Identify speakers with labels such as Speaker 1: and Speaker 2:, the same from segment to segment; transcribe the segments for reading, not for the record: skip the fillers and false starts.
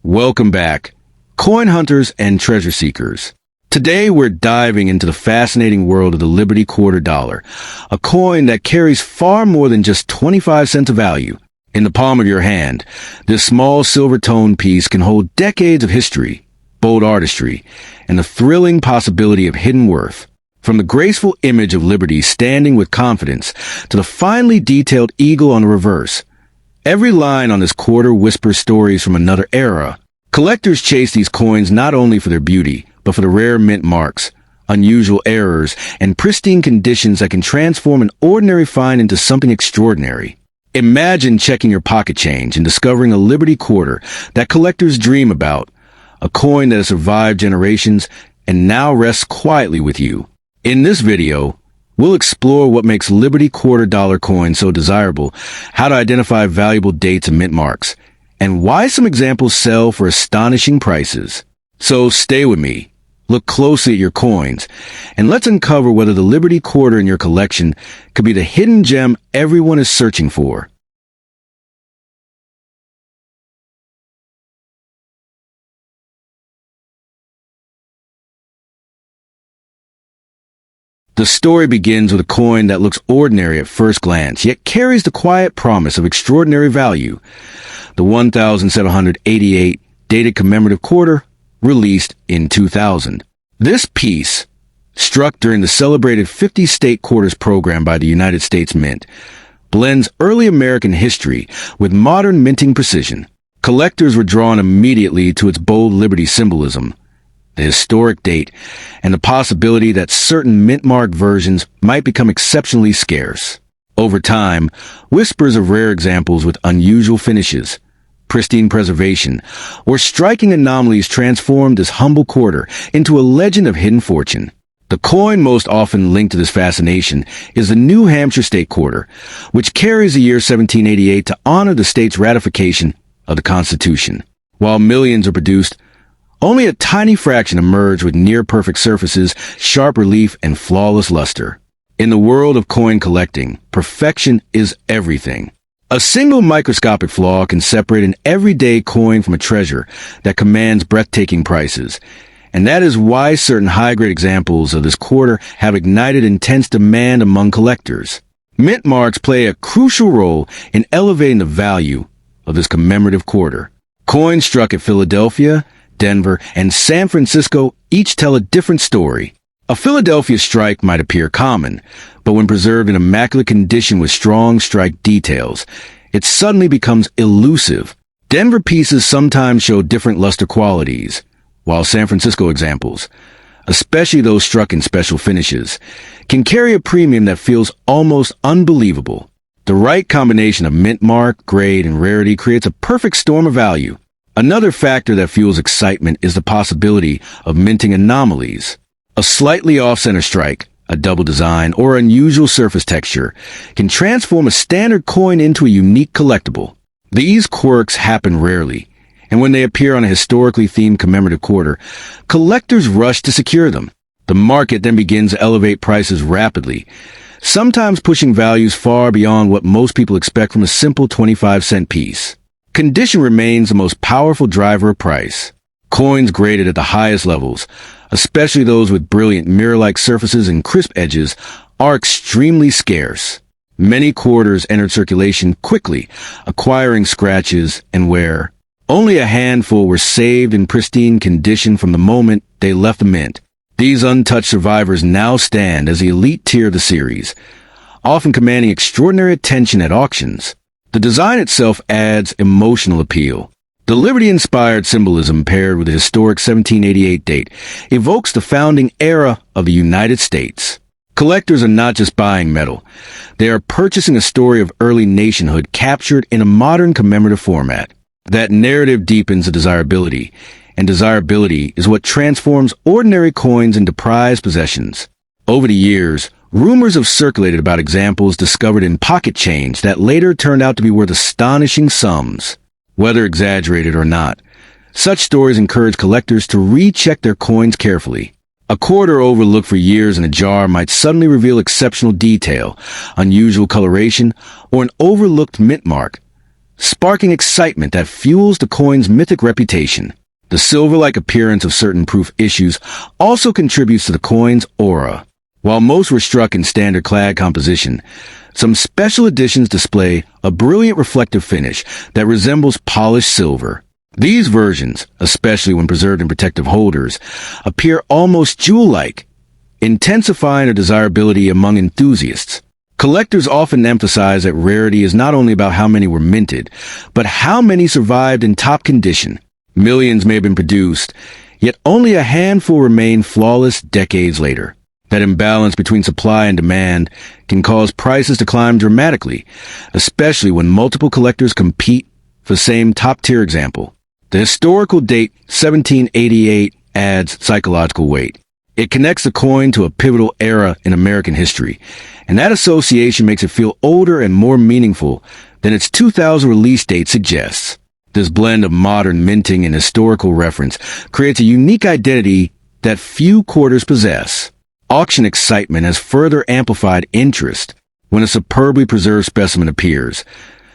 Speaker 1: Welcome back, coin hunters and treasure seekers. Today we're diving into the fascinating world of the Liberty Quarter Dollar, a coin that carries far more than just 25 cents of value. In the palm of your hand, this small silver-toned piece can hold decades of history, bold artistry, and the thrilling possibility of hidden worth. From the graceful image of Liberty standing with confidence to the finely detailed eagle on the reverse, every line on this quarter whispers stories from another era. Collectors chase these coins not only for their beauty, but for the rare mint marks, unusual errors, and pristine conditions that can transform an ordinary find into something extraordinary. Imagine checking your pocket change and discovering a Liberty quarter that collectors dream about, a coin that has survived generations and now rests quietly with you. In this video, we'll explore what makes Liberty Quarter Dollar coins so desirable, how to identify valuable dates and mint marks, and why some examples sell for astonishing prices. So stay with me, look closely at your coins, and let's uncover whether the Liberty Quarter in your collection could be the hidden gem everyone is searching for. The story begins with a coin that looks ordinary at first glance, yet carries the quiet promise of extraordinary value. The 1788 dated commemorative quarter, released in 2000. This piece, struck during the celebrated 50 state quarters program by the United States Mint, blends early American history with modern minting precision. Collectors were drawn immediately to its bold liberty symbolism, the historic date, and the possibility that certain mint-marked versions might become exceptionally scarce. Over time, whispers of rare examples with unusual finishes, pristine preservation, or striking anomalies transformed this humble quarter into a legend of hidden fortune. The coin most often linked to this fascination is the New Hampshire State Quarter, which carries the year 1788 to honor the state's ratification of the Constitution. While millions are produced, only a tiny fraction emerge with near-perfect surfaces, sharp relief, and flawless luster. In the world of coin collecting, perfection is everything. A single microscopic flaw can separate an everyday coin from a treasure that commands breathtaking prices. And that is why certain high-grade examples of this quarter have ignited intense demand among collectors. Mint marks play a crucial role in elevating the value of this commemorative quarter. Coins struck at Philadelphia, Denver, and San Francisco each tell a different story. A Philadelphia strike might appear common, but when preserved in immaculate condition with strong strike details, it suddenly becomes elusive. Denver pieces sometimes show different luster qualities, while San Francisco examples, especially those struck in special finishes, can carry a premium that feels almost unbelievable. The right combination of mint mark, grade, and rarity creates a perfect storm of value. Another factor that fuels excitement is the possibility of minting anomalies. A slightly off-center strike, a double design, or unusual surface texture can transform a standard coin into a unique collectible. These quirks happen rarely, and when they appear on a historically themed commemorative quarter, collectors rush to secure them. The market then begins to elevate prices rapidly, sometimes pushing values far beyond what most people expect from a simple 25-cent piece. Condition remains the most powerful driver of price. Coins graded at the highest levels, especially those with brilliant mirror-like surfaces and crisp edges, are extremely scarce. Many quarters entered circulation quickly, acquiring scratches and wear. Only a handful were saved in pristine condition from the moment they left the mint. These untouched survivors now stand as the elite tier of the series, often commanding extraordinary attention at auctions. The design itself adds emotional appeal. The Liberty-inspired symbolism paired with the historic 1788 date evokes the founding era of the United States. Collectors are not just buying metal. They are purchasing a story of early nationhood captured in a modern commemorative format. That narrative deepens the desirability, and desirability is what transforms ordinary coins into prized possessions. Over the years, rumors have circulated about examples discovered in pocket change that later turned out to be worth astonishing sums. Whether exaggerated or not, such stories encourage collectors to recheck their coins carefully. A quarter overlooked for years in a jar might suddenly reveal exceptional detail, unusual coloration, or an overlooked mint mark, sparking excitement that fuels the coin's mythic reputation. The silver-like appearance of certain proof issues also contributes to the coin's aura. While most were struck in standard clad composition, some special editions display a brilliant reflective finish that resembles polished silver. These versions, especially when preserved in protective holders, appear almost jewel-like, intensifying their desirability among enthusiasts. Collectors often emphasize that rarity is not only about how many were minted, but how many survived in top condition. Millions may have been produced, yet only a handful remain flawless decades later. That imbalance between supply and demand can cause prices to climb dramatically, especially when multiple collectors compete for the same top-tier example. The historical date 1788 adds psychological weight. It connects the coin to a pivotal era in American history, and that association makes it feel older and more meaningful than its 2000 release date suggests. This blend of modern minting and historical reference creates a unique identity that few quarters possess. Auction excitement has further amplified interest when a superbly preserved specimen appears.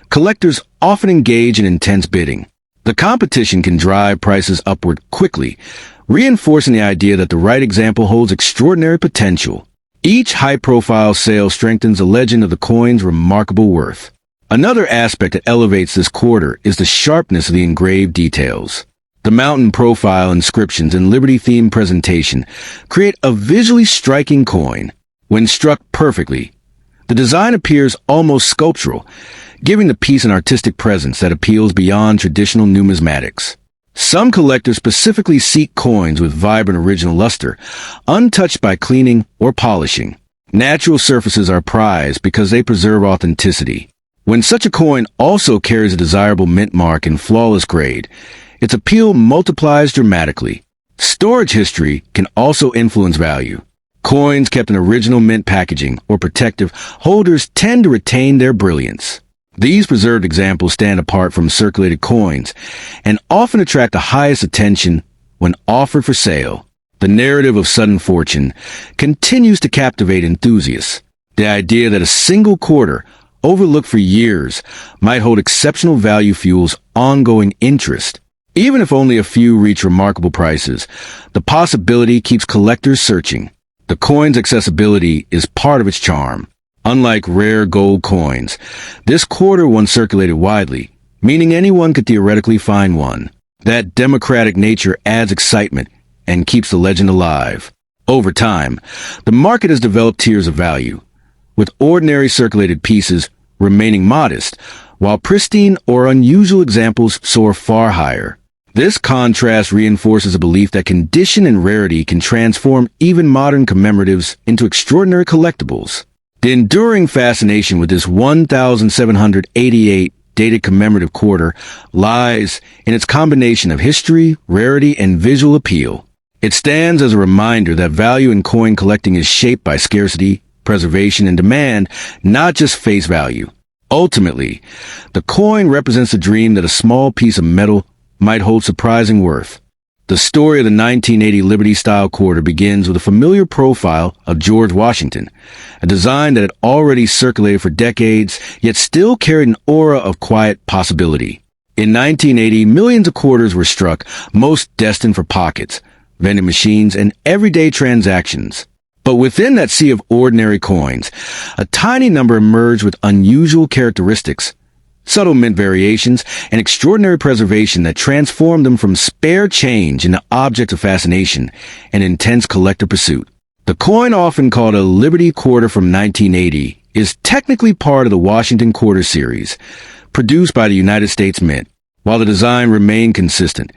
Speaker 1: Collectors often engage in intense bidding. The competition can drive prices upward quickly, reinforcing the idea that the right example holds extraordinary potential. Each high-profile sale strengthens the legend of the coin's remarkable worth. Another aspect that elevates this quarter is the sharpness of the engraved details. The mountain profile inscriptions and Liberty-themed presentation create a visually striking coin. When struck perfectly, the design appears almost sculptural, giving the piece an artistic presence that appeals beyond traditional numismatics. Some collectors specifically seek coins with vibrant original luster, untouched by cleaning or polishing. Natural surfaces are prized because they preserve authenticity. When such a coin also carries a desirable mint mark and flawless grade, its appeal multiplies dramatically. Storage history can also influence value. Coins kept in original mint packaging or protective holders tend to retain their brilliance. These preserved examples stand apart from circulated coins and often attract the highest attention when offered for sale. The narrative of sudden fortune continues to captivate enthusiasts. The idea that a single quarter, overlooked for years, might hold exceptional value fuels ongoing interest. Even if only a few reach remarkable prices, the possibility keeps collectors searching. The coin's accessibility is part of its charm. Unlike rare gold coins, this quarter once circulated widely, meaning anyone could theoretically find one. That democratic nature adds excitement and keeps the legend alive. Over time, the market has developed tiers of value, with ordinary circulated pieces remaining modest, while pristine or unusual examples soar far higher. This contrast reinforces a belief that condition and rarity can transform even modern commemoratives into extraordinary collectibles. The enduring fascination with this 1788 dated commemorative quarter lies in its combination of history, rarity, and visual appeal. It stands as a reminder that value in coin collecting is shaped by scarcity, preservation, and demand, not just face value. Ultimately, the coin represents a dream that a small piece of metal might hold surprising worth. The story of the 1980 Liberty-style quarter begins with a familiar profile of George Washington, a design that had already circulated for decades, yet still carried an aura of quiet possibility. In 1980, millions of quarters were struck, most destined for pockets, vending machines, and everyday transactions. But within that sea of ordinary coins, a tiny number emerged with unusual characteristics, subtle mint variations, and extraordinary preservation that transformed them from spare change into objects of fascination and intense collector pursuit. The coin, often called a Liberty Quarter from 1980, is technically part of the Washington Quarter series, produced by the United States Mint. While the design remained consistent,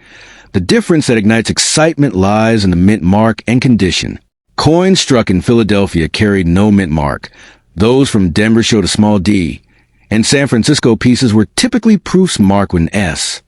Speaker 1: the difference that ignites excitement lies in the mint mark and condition. Coins struck in Philadelphia carried no mint mark. Those from Denver showed a small D, and San Francisco pieces were typically proofs marked with an S.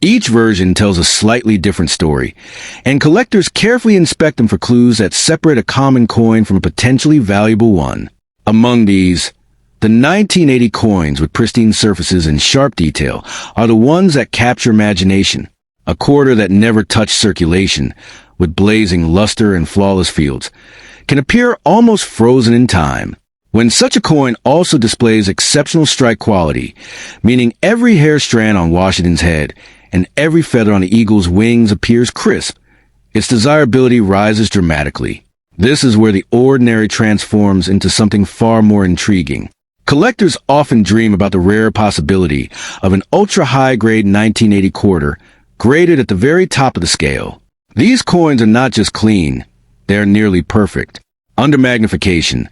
Speaker 1: Each version tells a slightly different story, and collectors carefully inspect them for clues that separate a common coin from a potentially valuable one. Among these, the 1980 coins with pristine surfaces and sharp detail are the ones that capture imagination. A quarter that never touched circulation, with blazing luster and flawless fields, can appear almost frozen in time. When such a coin also displays exceptional strike quality, meaning every hair strand on Washington's head and every feather on the eagle's wings appears crisp, its desirability rises dramatically. This is where the ordinary transforms into something far more intriguing. Collectors often dream about the rare possibility of an ultra-high-grade 1980 quarter graded at the very top of the scale. These coins are not just clean, they are nearly perfect. Under magnification,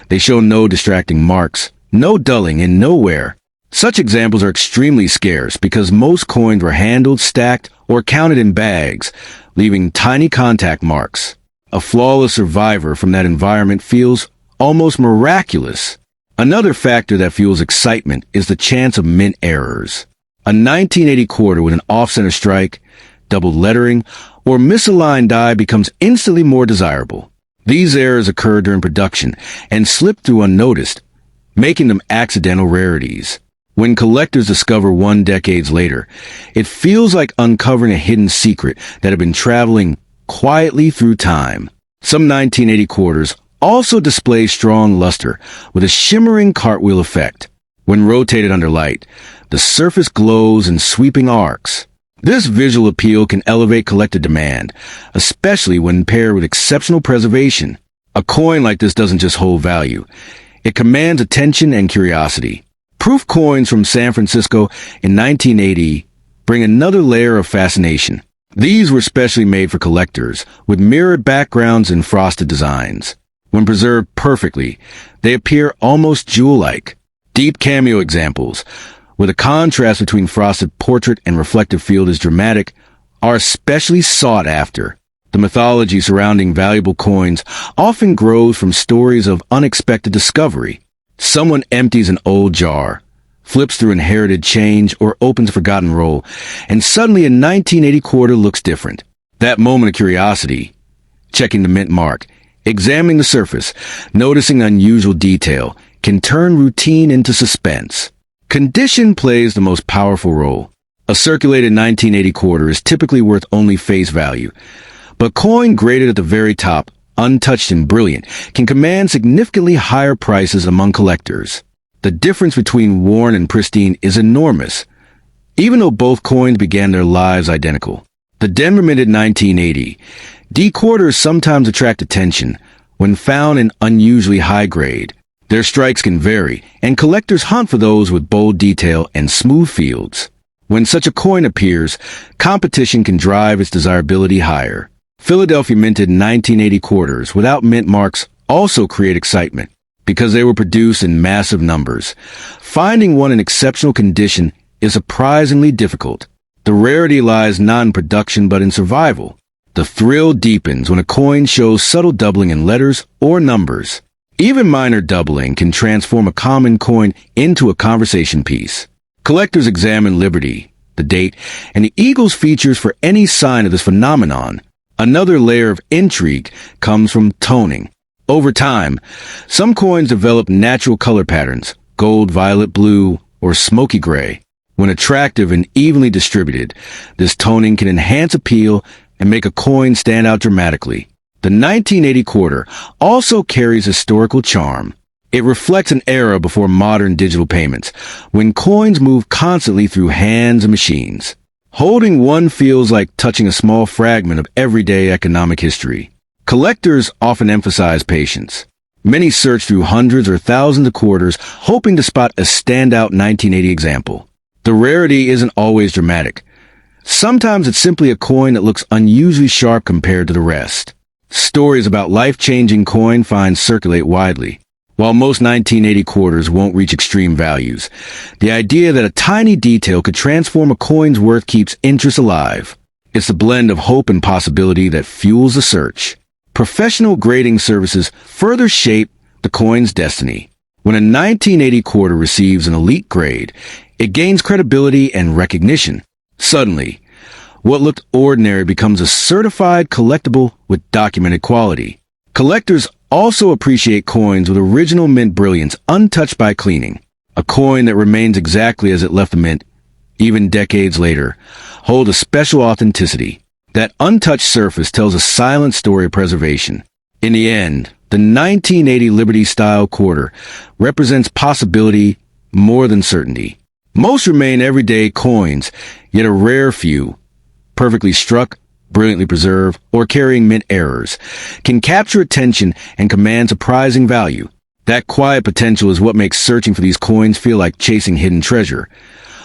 Speaker 1: they show no distracting marks, no dulling, and no wear. Such examples are extremely scarce because most coins were handled, stacked, or counted in bags, leaving tiny contact marks. A flawless survivor from that environment feels almost miraculous. Another factor that fuels excitement is the chance of mint errors. A 1980 quarter with an off-center strike, double lettering, or misaligned die becomes instantly more desirable. These errors occur during production and slip through unnoticed, making them accidental rarities. When collectors discover one decades later, it feels like uncovering a hidden secret that had been traveling quietly through time. Some 1980 quarters also display strong luster with a shimmering cartwheel effect. When rotated under light, the surface glows in sweeping arcs. This visual appeal can elevate collector demand, especially when paired with exceptional preservation. A coin like this doesn't just hold value. It commands attention and curiosity. Proof coins from San Francisco in 1980 bring another layer of fascination. These were specially made for collectors, with mirrored backgrounds and frosted designs. When preserved perfectly, they appear almost jewel-like. Deep cameo examples, where the contrast between frosted portrait and reflective field is dramatic, are especially sought after. The mythology surrounding valuable coins often grows from stories of unexpected discovery. Someone empties an old jar, flips through inherited change, or opens a forgotten roll, and suddenly a 1980 quarter looks different. That moment of curiosity, checking the mint mark, examining the surface, noticing unusual detail, can turn routine into suspense. Condition plays the most powerful role. A circulated 1980 quarter is typically worth only face value, but coin graded at the very top, untouched and brilliant, can command significantly higher prices among collectors. The difference between worn and pristine is enormous, even though both coins began their lives identical. The Denver minted 1980 D quarters sometimes attract attention when found in unusually high grade. Their strikes can vary, and collectors hunt for those with bold detail and smooth fields. When such a coin appears, competition can drive its desirability higher. Philadelphia minted 1980 quarters without mint marks also create excitement because they were produced in massive numbers. Finding one in exceptional condition is surprisingly difficult. The rarity lies not in production but in survival. The thrill deepens when a coin shows subtle doubling in letters or numbers. Even minor doubling can transform a common coin into a conversation piece. Collectors examine Liberty, the date, and the eagle's features for any sign of this phenomenon. Another layer of intrigue comes from toning. Over time, some coins develop natural color patterns, gold, violet, blue, or smoky gray. When attractive and evenly distributed, this toning can enhance appeal and make a coin stand out dramatically. The 1980 quarter also carries historical charm. It reflects an era before modern digital payments, when coins move constantly through hands and machines. Holding one feels like touching a small fragment of everyday economic history. Collectors often emphasize patience. Many search through hundreds or thousands of quarters, hoping to spot a standout 1980 example. The rarity isn't always dramatic. Sometimes it's simply a coin that looks unusually sharp compared to the rest. Stories about life-changing coin finds circulate widely. While most 1980 quarters won't reach extreme values, the idea that a tiny detail could transform a coin's worth keeps interest alive. It's the blend of hope and possibility that fuels the search. Professional grading services further shape the coin's destiny. When a 1980 quarter receives an elite grade, it gains credibility and recognition. Suddenly, what looked ordinary becomes a certified collectible with documented quality. Collectors also appreciate coins with original mint brilliance untouched by cleaning. A coin that remains exactly as it left the mint, even decades later, holds a special authenticity. That untouched surface tells a silent story of preservation. In the end, The 1980 Liberty-style quarter represents possibility more than certainty. Most remain everyday coins, yet a rare few, perfectly struck, brilliantly preserved, or carrying mint errors, can capture attention and command surprising value. That quiet potential is what makes searching for these coins feel like chasing hidden treasure,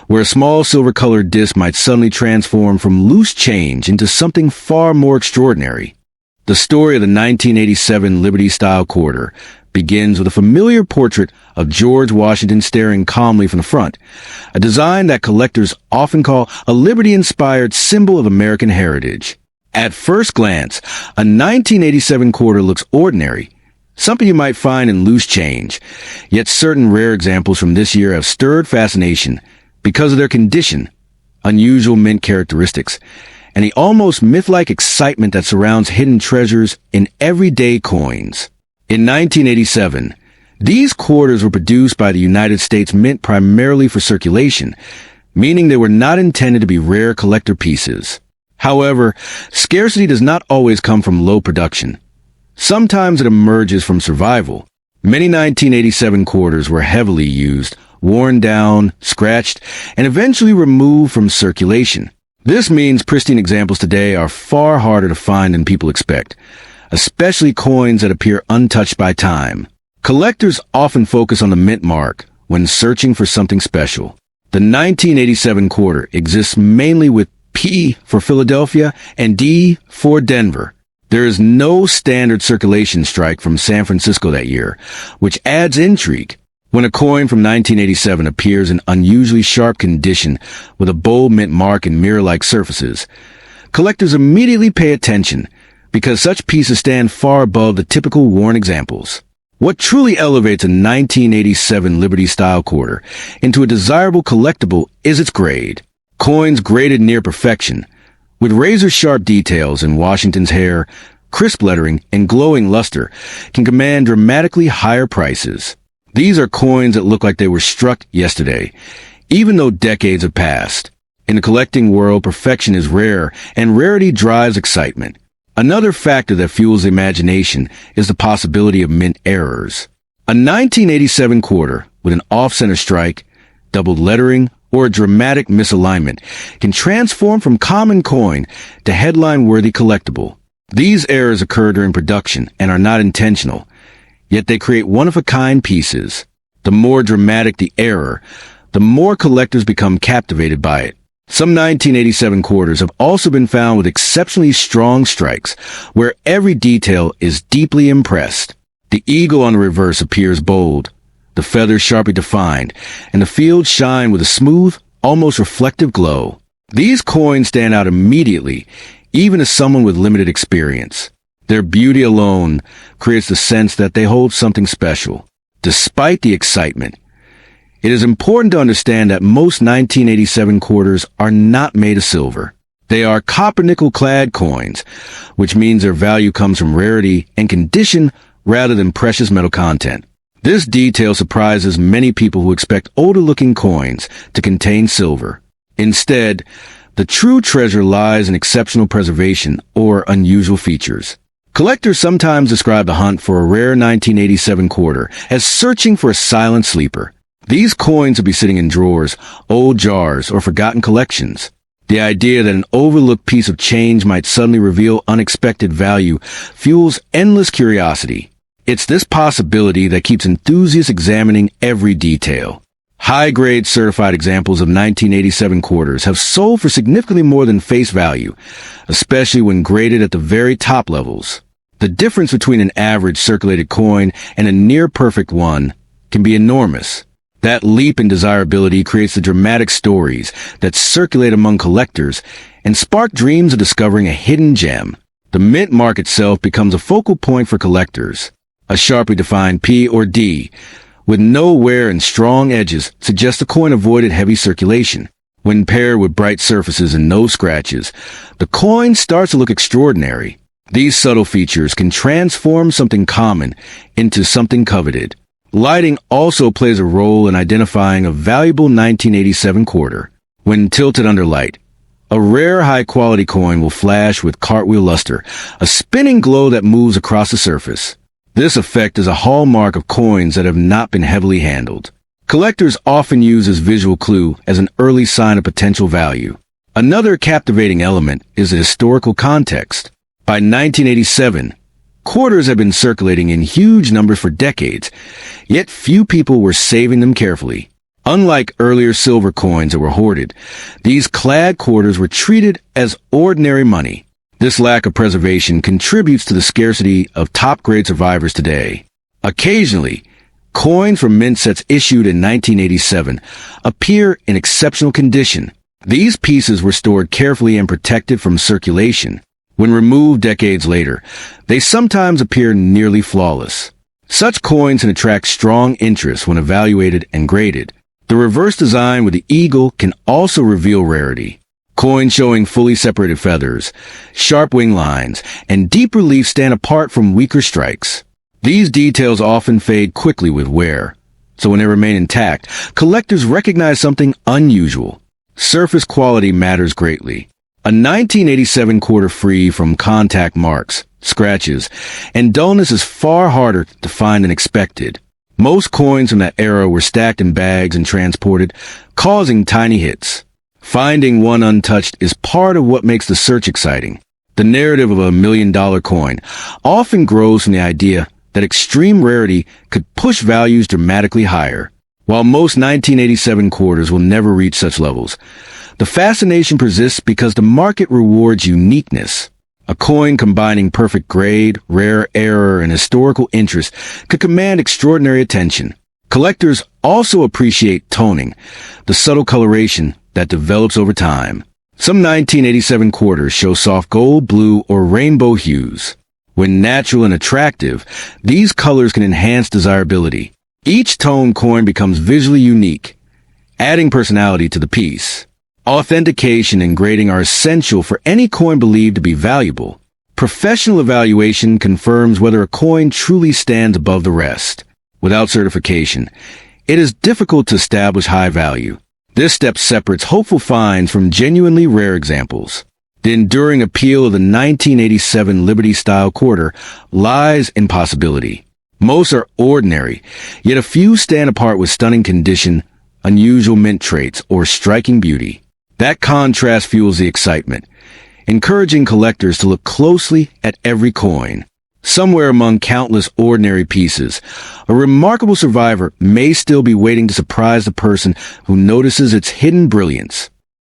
Speaker 1: where a small silver-colored disc might suddenly transform from loose change into something far more extraordinary. The story of the 1987 Liberty-style quarter begins with a familiar portrait of George Washington staring calmly from the front, a design that collectors often call a Liberty-inspired symbol of American heritage. At first glance, a 1987 quarter looks ordinary, something you might find in loose change, yet certain rare examples from this year have stirred fascination because of their condition, unusual mint characteristics, and the almost myth-like excitement that surrounds hidden treasures in everyday coins. In 1987, these quarters were produced by the United States Mint primarily for circulation, meaning they were not intended to be rare collector pieces. However, scarcity does not always come from low production. Sometimes it emerges from survival. Many 1987 quarters were heavily used, worn down, scratched, and eventually removed from circulation. This means pristine examples today are far harder to find than people expect, especially coins that appear untouched by time. Collectors often focus on the mint mark when searching for something special. The 1987 quarter exists mainly with P for Philadelphia and D for Denver. There is no standard circulation strike from San Francisco that year, which adds intrigue. When a coin from 1987 appears in unusually sharp condition with a bold mint mark and mirror-like surfaces, collectors immediately pay attention because such pieces stand far above the typical worn examples. What truly elevates a 1987 Liberty-style quarter into a desirable collectible is its grade. Coins graded near perfection, with razor-sharp details in Washington's hair, crisp lettering, and glowing luster, can command dramatically higher prices. These are coins that look like they were struck yesterday, even though decades have passed. In the collecting world, perfection is rare, and rarity drives excitement. Another factor that fuels the imagination is the possibility of mint errors. A 1987 quarter with an off-center strike, doubled lettering, or a dramatic misalignment can transform from common coin to headline-worthy collectible. These errors occur during production and are not intentional, yet they create one-of-a-kind pieces. The more dramatic the error, the more collectors become captivated by it. Some 1987 quarters have also been found with exceptionally strong strikes, where every detail is deeply impressed. The eagle on the reverse appears bold, the feathers sharply defined, and the fields shine with a smooth, almost reflective glow. These coins stand out immediately, even to someone with limited experience. Their beauty alone creates the sense that they hold something special. Despite the excitement, it is important to understand that most 1987 quarters are not made of silver. They are copper-nickel-clad coins, which means their value comes from rarity and condition rather than precious metal content. This detail surprises many people who expect older-looking coins to contain silver. Instead, the true treasure lies in exceptional preservation or unusual features. Collectors sometimes describe the hunt for a rare 1987 quarter as searching for a silent sleeper. These coins will be sitting in drawers, old jars, or forgotten collections. The idea that an overlooked piece of change might suddenly reveal unexpected value fuels endless curiosity. It's this possibility that keeps enthusiasts examining every detail. High-grade certified examples of 1987 quarters have sold for significantly more than face value, especially when graded at the very top levels. The difference between an average circulated coin and a near-perfect one can be enormous. That leap in desirability creates the dramatic stories that circulate among collectors and spark dreams of discovering a hidden gem. The mint mark itself becomes a focal point for collectors. A sharply defined P or D, with no wear and strong edges, suggests the coin avoided heavy circulation. When paired with bright surfaces and no scratches, the coin starts to look extraordinary. These subtle features can transform something common into something coveted. Lighting also plays a role in identifying a valuable 1987 quarter. When tilted under light, a rare high-quality coin will flash with cartwheel luster, a spinning glow that moves across the surface. This effect is a hallmark of coins that have not been heavily handled. Collectors often use this visual clue as an early sign of potential value. Another captivating element is the historical context. By 1987, quarters had been circulating in huge numbers for decades, yet few people were saving them carefully. Unlike earlier silver coins that were hoarded, these clad quarters were treated as ordinary money. This lack of preservation contributes to the scarcity of top-grade survivors today. Occasionally, coins from mint sets issued in 1987 appear in exceptional condition. These pieces were stored carefully and protected from circulation. When removed decades later, they sometimes appear nearly flawless. Such coins can attract strong interest when evaluated and graded. The reverse design with the eagle can also reveal rarity. Coins showing fully separated feathers, sharp wing lines, and deep relief stand apart from weaker strikes. These details often fade quickly with wear, so when they remain intact, collectors recognize something unusual. Surface quality matters greatly. A 1987 quarter free from contact marks, scratches, and dullness is far harder to find than expected. Most coins from that era were stacked in bags and transported, causing tiny hits. Finding one untouched is part of what makes the search exciting. The narrative of $1 million coin often grows from the idea that extreme rarity could push values dramatically higher. While most 1987 quarters will never reach such levels, the fascination persists because the market rewards uniqueness. A coin combining perfect grade, rare error, and historical interest could command extraordinary attention. Collectors also appreciate toning, the subtle coloration that develops over time. Some 1987 quarters show soft gold, blue, or rainbow hues. When natural and attractive, these colors can enhance desirability. Each tone coin becomes visually unique, adding personality to the piece. Authentication and grading are essential for any coin believed to be valuable. Professional evaluation confirms whether a coin truly stands above the rest. Without certification, it is difficult to establish high value. This step separates hopeful finds from genuinely rare examples. The enduring appeal of the 1987 Liberty-style quarter lies in possibility. Most are ordinary, yet a few stand apart with stunning condition, unusual mint traits, or striking beauty. That contrast fuels the excitement, encouraging collectors to look closely at every coin. Somewhere among countless ordinary pieces, a remarkable survivor may still be waiting to surprise the person who notices its hidden brilliance.